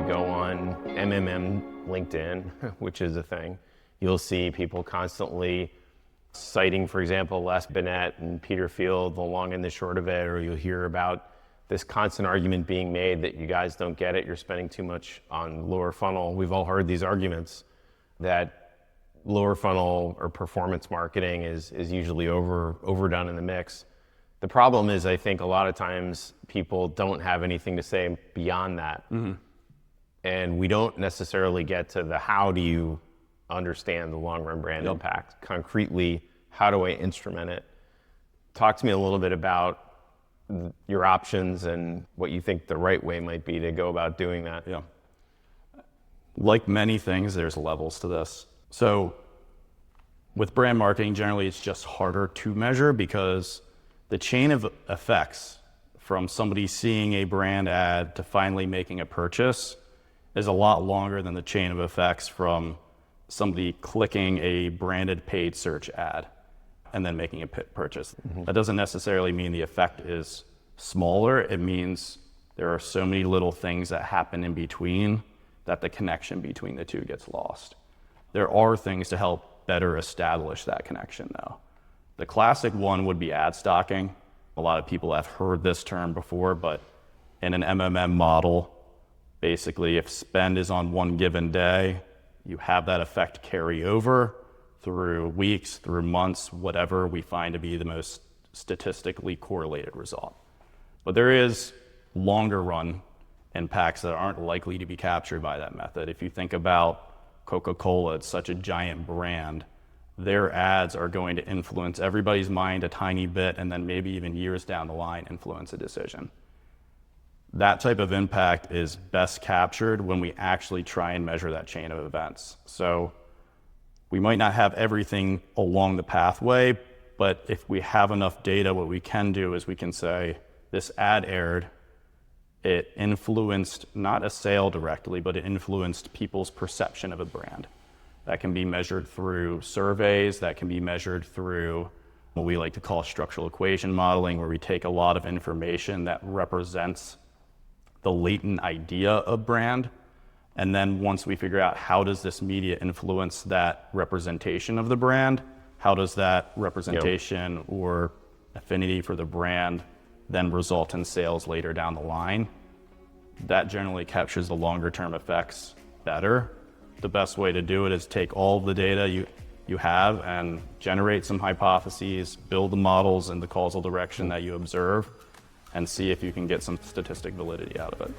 go on LinkedIn, which is a thing, you'll see people constantly citing, for example, Les Binet and Peter Field, the long and the short of it, or you'll hear about this constant argument being made that you guys don't get it, you're spending too much on lower funnel. We've all heard these arguments that lower funnel or performance marketing is usually overdone in the mix. The problem is, I think a lot of times people don't have anything to say beyond that. Mm-hmm. And we don't necessarily get to the how do you understand the long-run brand impact. Concretely, how do I instrument it? Talk to me a little bit about your options and what you think the right way might be to go about doing that. Yeah. Like many things, there's levels to this. So with brand marketing, generally it's just harder to measure because the chain of effects from somebody seeing a brand ad to finally making a purchase is a lot longer than the chain of effects from somebody clicking a branded paid search ad and then making a purchase. Mm-hmm. That doesn't necessarily mean the effect is smaller. It means there are so many little things that happen in between that the connection between the two gets lost. There are things to help better establish that connection though. The classic one would be ad stocking. A lot of people have heard this term before, but in an MMM model, basically if spend is on one given day, you have that effect carry over through weeks, through months, whatever we find to be the most statistically correlated result. But there is longer run impacts that aren't likely to be captured by that method. If you think about Coca-Cola, it's such a giant brand. Their ads are going to influence everybody's mind a tiny bit and then maybe even years down the line influence a decision. That type of impact is best captured when we actually try and measure that chain of events. So we might not have everything along the pathway, but if we have enough data, what we can do is we can say, this ad aired, it influenced not a sale directly, but it influenced people's perception of a brand. That can be measured through surveys, that can be measured through what we like to call structural equation modeling, where we take a lot of information that represents the latent idea of brand. And then once we figure out how does this media influence that representation of the brand, how does that representation or affinity for the brand then result in sales later down the line, that generally captures the longer term effects better. The best way to do it is take all the data you have and generate some hypotheses, build the models in the causal direction that you observe, and see if you can get some statistic validity out of it.